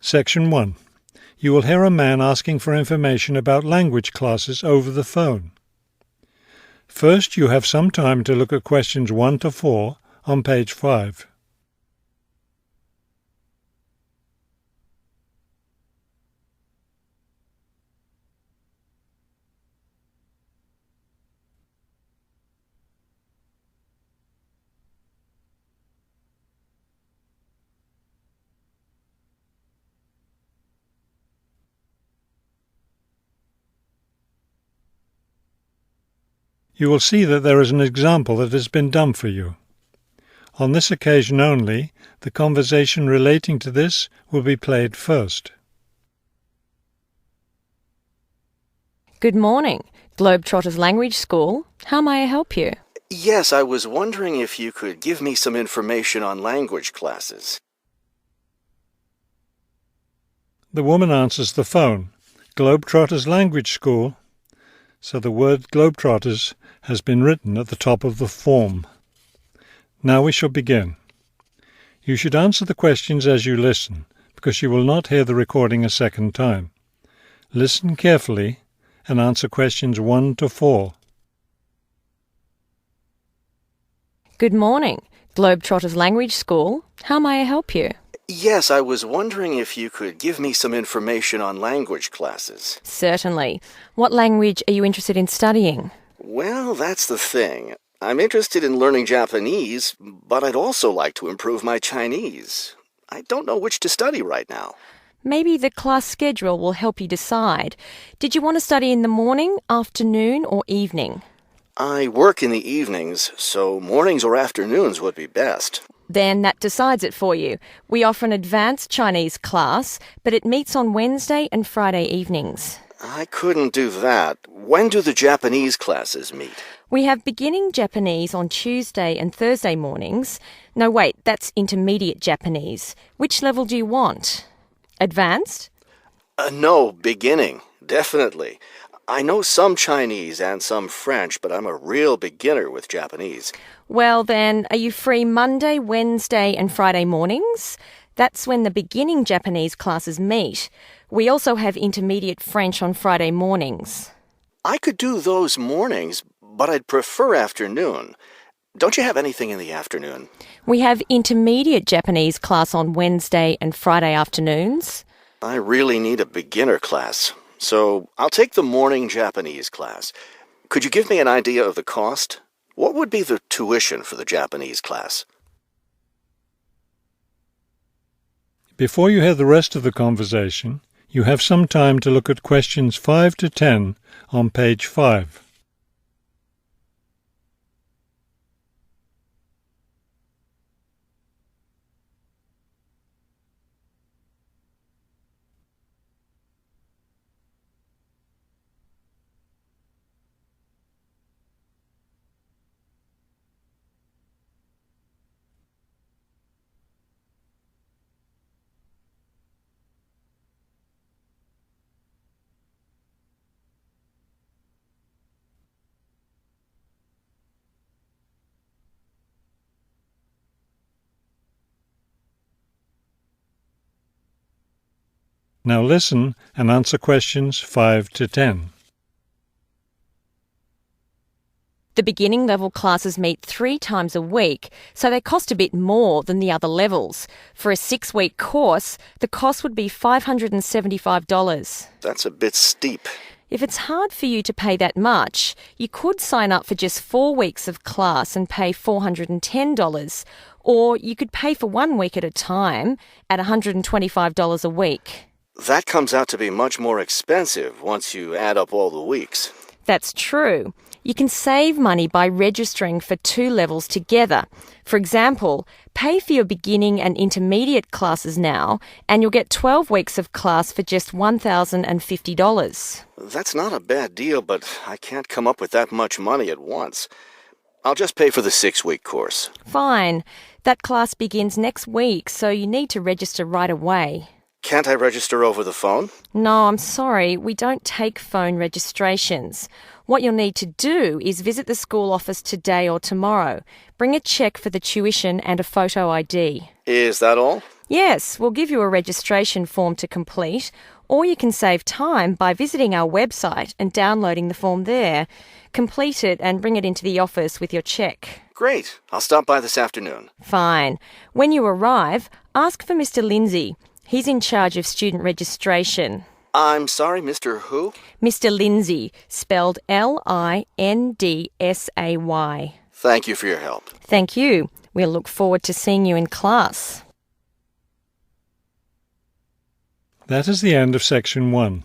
Section 1. You will hear a man asking for information about language classes over the phone. First, you have some time to look at questions 1 to 4 on page 5. You will see that there is an example that has been done for you. On this occasion only, the conversation relating to this will be played first. Good morning, Globetrotters Language School. How may I help you? Yes, I was wondering if you could give me some information on language classes. The woman answers the phone. Globetrotters Language School. So the word Globetrotters has been written at the top of the form. Now we shall begin. You should answer the questions as you listen, because you will not hear the recording a second time. Listen carefully and answer questions 1 to 4. Good morning, Globetrotters Language School. How may I help you? Yes, I was wondering if you could give me some information on language classes. Certainly. What language are you interested in studying? Well, that's the thing. I'm interested in learning Japanese, but I'd also like to improve my Chinese. I don't know which to study right now. Maybe the class schedule will help you decide. Did you want to study in the morning, afternoon, or evening? I work in the evenings, so mornings or afternoons would be best. Then that decides it for you. We offer an advanced Chinese class, but it meets on Wednesday and Friday evenings. I couldn't do that. When do the Japanese classes meet? We have beginning Japanese on Tuesday and Thursday mornings. No, wait, that's intermediate Japanese. Which level do you want? Advanced? No, beginning. Definitely. I know some Chinese and some French, but I'm a real beginner with Japanese. Well then, are you free Monday, Wednesday and Friday mornings? That's when the beginning Japanese classes meet. We also have intermediate French on Friday mornings. I could do those mornings, but I'd prefer afternoon. Don't you have anything in the afternoon? We have intermediate Japanese class on Wednesday and Friday afternoons. I really need a beginner class, so I'll take the morning Japanese class. Could you give me an idea of the cost? What would be the tuition for the Japanese class? Before you hear the rest of the conversation, you have some time to look at questions 5 to 10 on page 5. Now listen and answer questions 5 to 10. The beginning level classes meet 3 times a week, so they cost a bit more than the other levels. For a 6-week course, the cost would be $575. That's a bit steep. If it's hard for you to pay that much, you could sign up for just 4 weeks of class and pay $410, or you could pay for 1 week at a time at $125 a week. That comes out to be much more expensive once you add up all the weeks. That's true. You can save money by registering for 2 levels together. For example, pay for your beginning and intermediate classes now, and you'll get 12 weeks of class for just $1,050. That's not a bad deal, but I can't come up with that much money at once. I'll just pay for the 6-week course. Fine. That class begins next week, so you need to register right away. Can't I register over the phone? No, I'm sorry. We don't take phone registrations. What you'll need to do is visit the school office today or tomorrow. Bring a cheque for the tuition and a photo ID. Is that all? Yes, we'll give you a registration form to complete, or you can save time by visiting our website and downloading the form there. Complete it and bring it into the office with your cheque. Great. I'll stop by this afternoon. Fine. When you arrive, ask for Mr. Lindsay. He's in charge of student registration. I'm sorry, Mr. Who? Mr. Lindsay, spelled Lindsay. Thank you for your help. Thank you. We'll look forward to seeing you in class. That is the end of Section 1.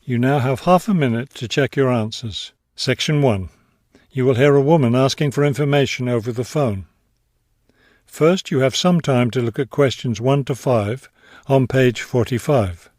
You now have half a minute to check your answers. Section 1. You will hear a woman asking for information over the phone. First, you have some time to look at questions 1 to 5 on page 45.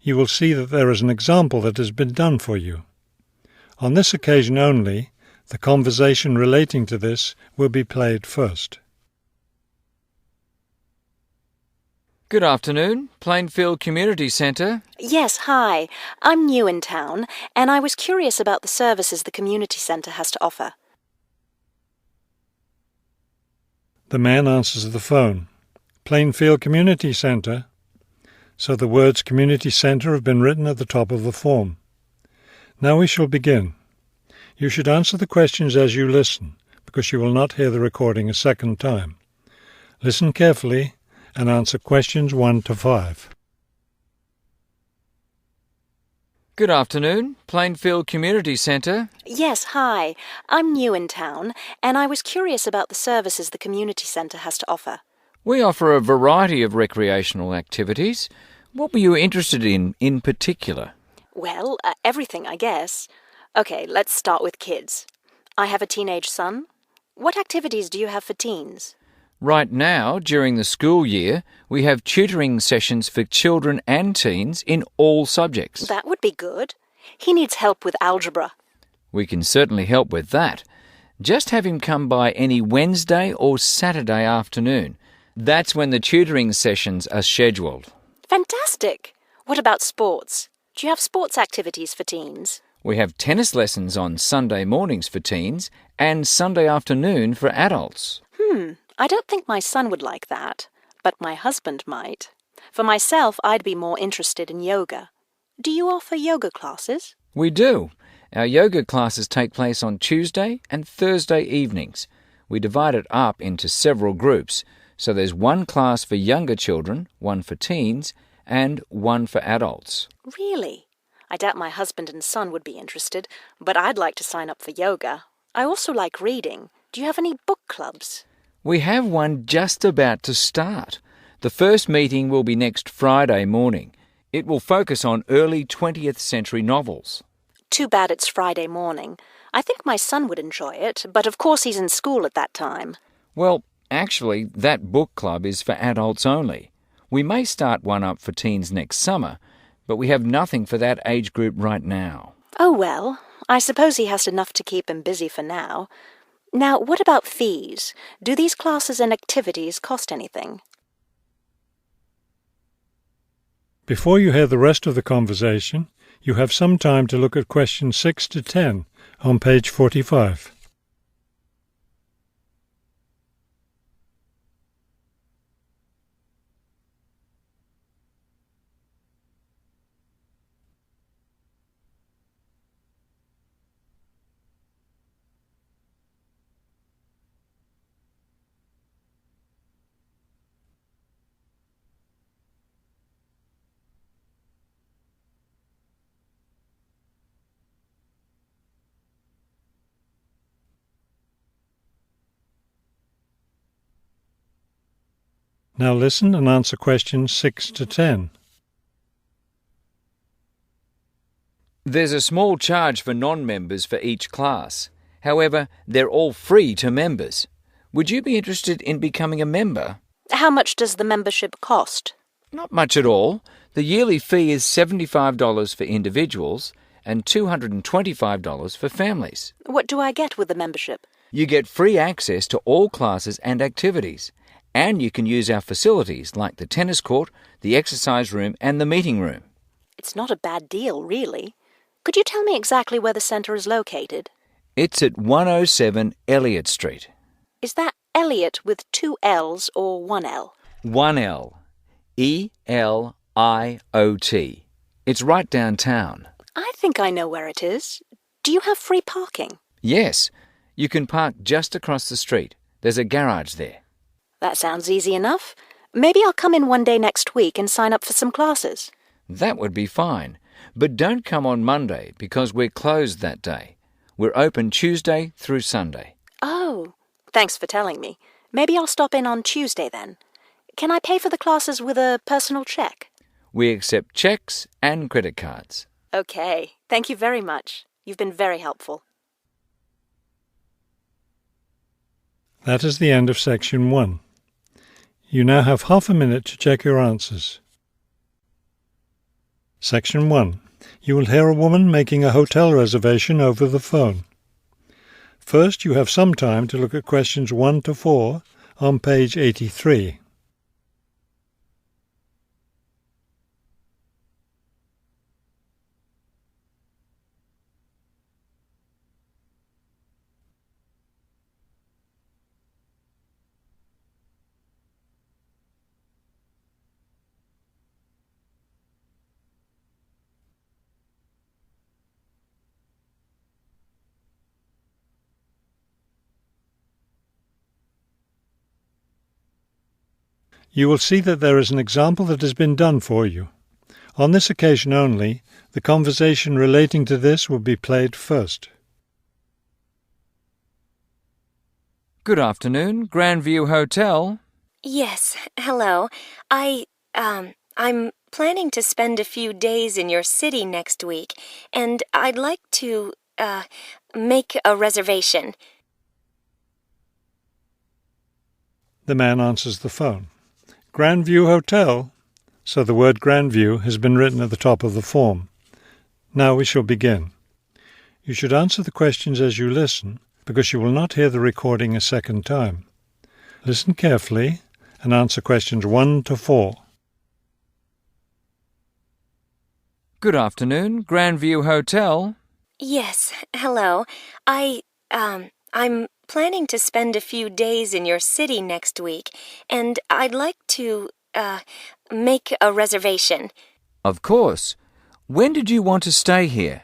You will see that there is an example that has been done for you. On this occasion only, the conversation relating to this will be played first. Good afternoon, Plainfield Community Centre. Yes, hi. I'm new in town, and I was curious about the services the community centre has to offer. The man answers the phone. Plainfield Community Centre. So the words Community Centre have been written at the top of the form. Now we shall begin. You should answer the questions as you listen, because you will not hear the recording a second time. Listen carefully and answer questions 1 to 5. Good afternoon, Plainfield Community Centre. Yes, hi. I'm new in town, and I was curious about the services the community centre has to offer. We offer a variety of recreational activities. What were you interested in particular? Well, everything, I guess. Okay, let's start with kids. I have a teenage son. What activities do you have for teens? Right now, during the school year, we have tutoring sessions for children and teens in all subjects. That would be good. He needs help with algebra. We can certainly help with that. Just have him come by any Wednesday or Saturday afternoon. That's when the tutoring sessions are scheduled. Fantastic! What about sports? Do you have sports activities for teens? We have tennis lessons on Sunday mornings for teens and Sunday afternoon for adults. I don't think my son would like that, but my husband might. For myself, I'd be more interested in yoga. Do you offer yoga classes? We do. Our yoga classes take place on Tuesday and Thursday evenings. We divide it up into several groups, so there's one class for younger children, one for teens, and one for adults. Really? I doubt my husband and son would be interested, but I'd like to sign up for yoga. I also like reading. Do you have any book clubs? We have one just about to start. The first meeting will be next Friday morning. It will focus on early 20th century novels. Too bad it's Friday morning. I think my son would enjoy it, but of course he's in school at that time. Well, actually, that book club is for adults only. We may start one up for teens next summer, but we have nothing for that age group right now. Oh well, I suppose he has enough to keep him busy for now. Now, what about fees? Do these classes and activities cost anything? Before you hear the rest of the conversation, you have some time to look at questions 6 to 10 on page 45. Now listen and answer questions 6 to 10. There's a small charge for non-members for each class. However, they're all free to members. Would you be interested in becoming a member? How much does the membership cost? Not much at all. The yearly fee is $75 for individuals and $225 for families. What do I get with the membership? You get free access to all classes and activities, and you can use our facilities like the tennis court, the exercise room, and the meeting room. It's not a bad deal, really. Could you tell me exactly where the centre is located? It's at 107 Elliott Street. Is that Elliot with 2 L's or 1 L? 1 L. E-L-I-O-T. It's right downtown. I think I know where it is. Do you have free parking? Yes, you can park just across the street. There's a garage there. That sounds easy enough. Maybe I'll come in one day next week and sign up for some classes. That would be fine. But don't come on Monday because we're closed that day. We're open Tuesday through Sunday. Oh, thanks for telling me. Maybe I'll stop in on Tuesday then. Can I pay for the classes with a personal cheque? We accept cheques and credit cards. Okay, thank you very much. You've been very helpful. That is the end of section 1. You now have half a minute to check your answers. Section 1. You will hear a woman making a hotel reservation over the phone. First, you have some time to look at questions 1 to 4 on page 83. You will see that there is an example that has been done for you. On this occasion only, the conversation relating to this will be played first. Good afternoon, Grandview Hotel. Yes, hello. I'm planning to spend a few days in your city next week, and I'd like to, make a reservation. The man answers the phone. Grandview Hotel? So the word Grandview has been written at the top of the form. Now we shall begin. You should answer the questions as you listen, because you will not hear the recording a second time. Listen carefully and answer questions 1 to 4. Good afternoon, Grandview Hotel. Yes, hello. I'm planning to spend a few days in your city next week, and I'd like to, make a reservation. Of course. When did you want to stay here?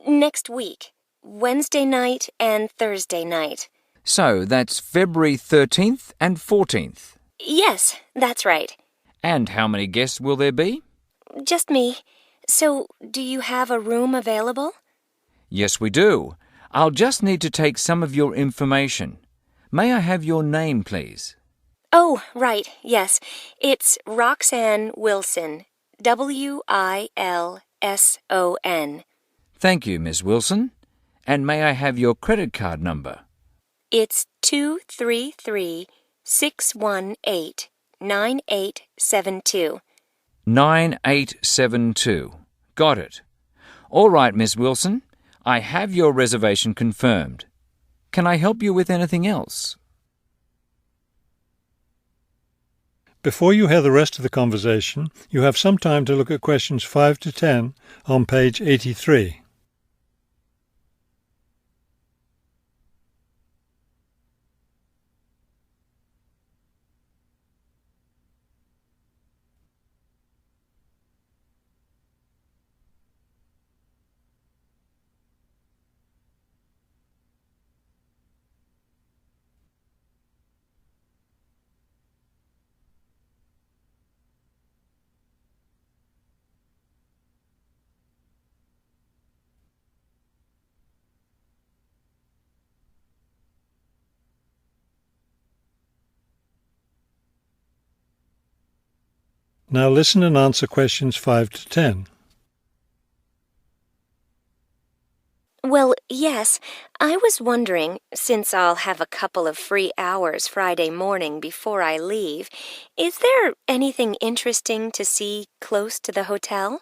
Next week, Wednesday night and Thursday night. So that's February 13th and 14th. Yes, that's right. And how many guests will there be? Just me. So, do you have a room available? Yes, we do. I'll just need to take some of your information. May I have your name, please? Oh, right, yes. It's Roxanne Wilson. W-I-L-S-O-N. Thank you, Miss Wilson. And may I have your credit card number? It's 233-618-9872. 9872. Got it. All right, Miss Wilson. I have your reservation confirmed. Can I help you with anything else? Before you hear the rest of the conversation, you have some time to look at questions 5 to 10 on page 83. Now listen and answer questions 5 to 10. Well, yes, I was wondering, since I'll have a couple of free hours Friday morning before I leave, is there anything interesting to see close to the hotel?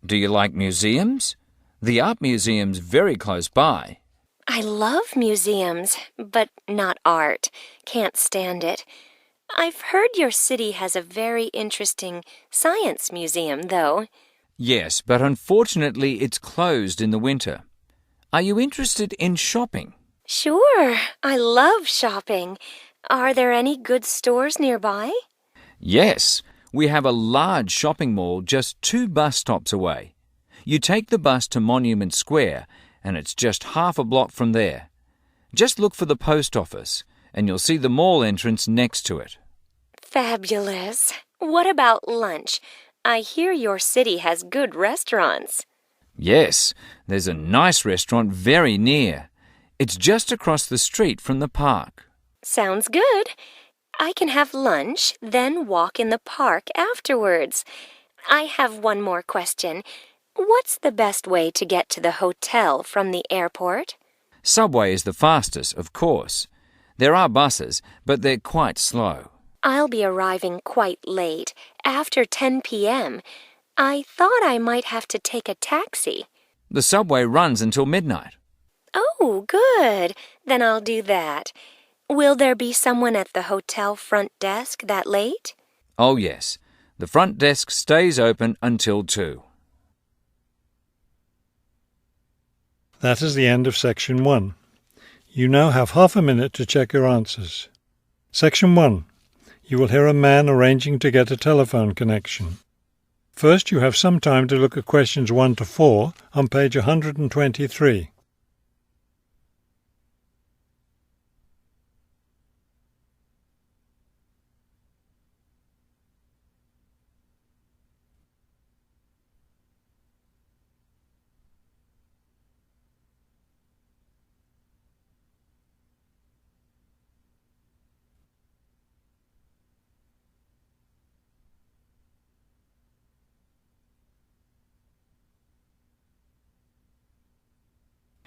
Do you like museums? The art museum's very close by. I love museums, but not art. Can't stand it. I've heard your city has a very interesting science museum, though. Yes, but unfortunately it's closed in the winter. Are you interested in shopping? Sure, I love shopping. Are there any good stores nearby? Yes, we have a large shopping mall just 2 bus stops away. You take the bus to Monument Square, and it's just half a block from there. Just look for the post office, and you'll see the mall entrance next to it. Fabulous. What about lunch? I hear your city has good restaurants. Yes, there's a nice restaurant very near. It's just across the street from the park. Sounds good. I can have lunch, then walk in the park afterwards. I have one more question. What's the best way to get to the hotel from the airport? Subway is the fastest, of course. There are buses, but they're quite slow. I'll be arriving quite late, after 10 p.m. I thought I might have to take a taxi. The subway runs until midnight. Oh, good. Then I'll do that. Will there be someone at the hotel front desk that late? Oh, yes. The front desk stays open until 2. That is the end of Section 1. You now have half a minute to check your answers. Section 1. You will hear a man arranging to get a telephone connection. First, you have some time to look at questions 1 to 4 on page 123.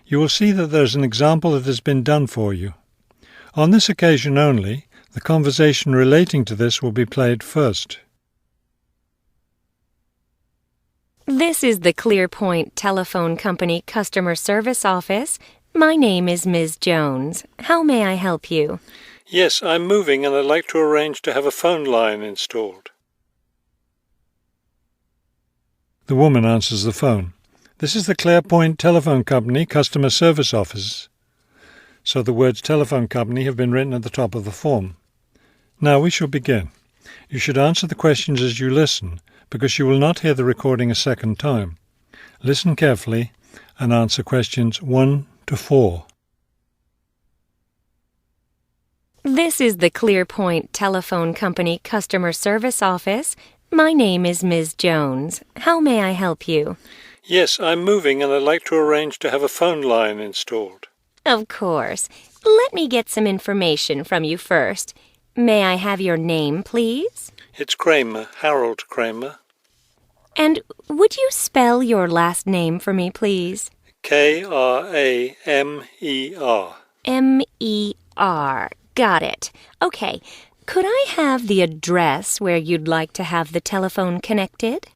You will see that there is an example that has been done for you. On this occasion only, the conversation relating to this will be played first. This is the ClearPoint Telephone Company Customer Service Office. My name is Ms. Jones. How may I help you? Yes, I'm moving and I'd like to arrange to have a phone line installed. The woman answers the phone. This is the ClearPoint Telephone Company Customer Service Office. So the words telephone company have been written at the top of the form. Now we shall begin. You should answer the questions as you listen, because you will not hear the recording a second time. Listen carefully and answer questions 1 to 4. This is the ClearPoint Telephone Company Customer Service Office. My name is Ms. Jones. How may I help you? Yes, I'm moving and I'd like to arrange to have a phone line installed. Of course. Let me get some information from you first. May I have your name, please? It's Kramer, Harold Kramer. And would you spell your last name for me, please? Kramer. M-E-R. Got it. Okay. Could I have the address where you'd like to have the telephone connected?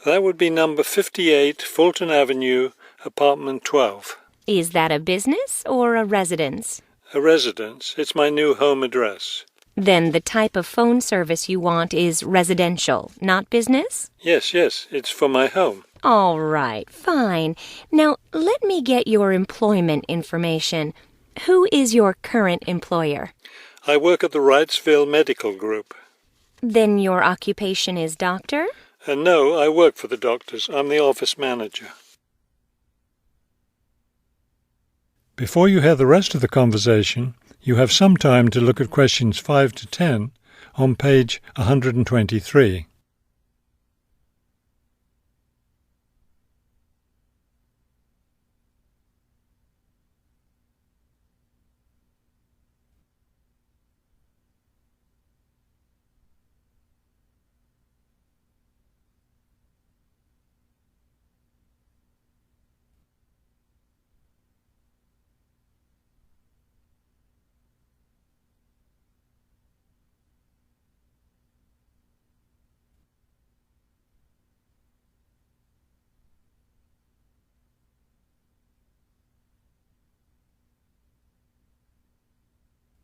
That would be number 58, Fulton Avenue, apartment 12. Is that a business or a residence? A residence. It's my new home address. Then the type of phone service you want is residential, not business? Yes, it's for my home. All right, fine. Now, let me get your employment information. Who is your current employer? I work at the Wrightsville Medical Group. Then your occupation is doctor? No, I work for the doctors. I'm the office manager. Before you hear the rest of the conversation, you have some time to look at questions 5 to 10 on page 123.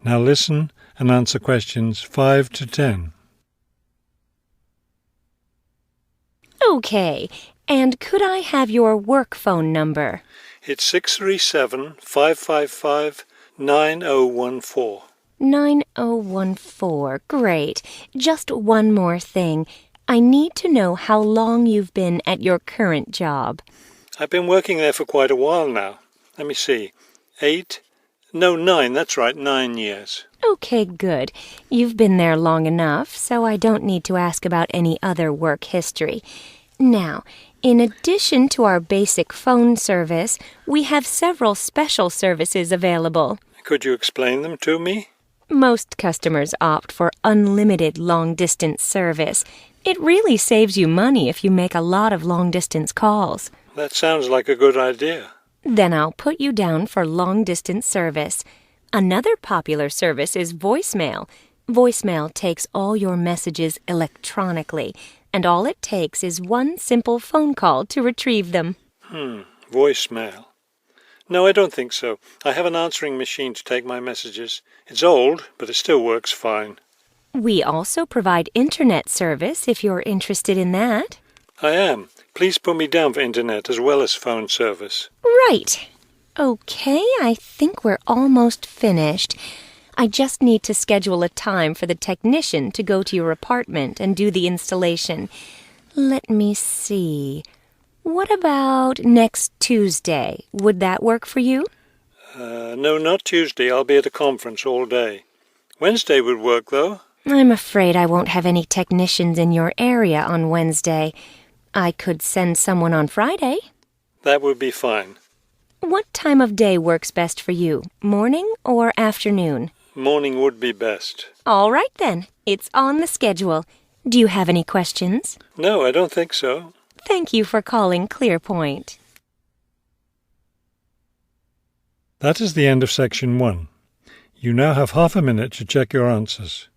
Now listen and answer questions 5 to 10. Okay, and could I have your work phone number? It's 637-555-9014. 9014. Great. Just one more thing. I need to know how long you've been at your current job. I've been working there for quite a while now. Let me see. 9, that's right, 9 years. Okay, good. You've been there long enough, so I don't need to ask about any other work history. Now, in addition to our basic phone service, we have several special services available. Could you explain them to me? Most customers opt for unlimited long-distance service. It really saves you money if you make a lot of long-distance calls. That sounds like a good idea. Then I'll put you down for long-distance service. Another popular service is voicemail. Voicemail takes all your messages electronically, and all it takes is one simple phone call to retrieve them. Voicemail. No, I don't think so. I have an answering machine to take my messages. It's old, but it still works fine. We also provide internet service if you're interested in that. I am. Please put me down for internet as well as phone service. Right. Okay, I think we're almost finished. I just need to schedule a time for the technician to go to your apartment and do the installation. Let me see. What about next Tuesday? Would that work for you? No, not Tuesday. I'll be at a conference all day. Wednesday would work, though. I'm afraid I won't have any technicians in your area on Wednesday. I could send someone on Friday. That would be fine. What time of day works best for you, morning or afternoon? Morning would be best. All right then, it's on the schedule. Do you have any questions? No, I don't think so. Thank you for calling Clearpoint. That is the end of section 1. You now have half a minute to check your answers.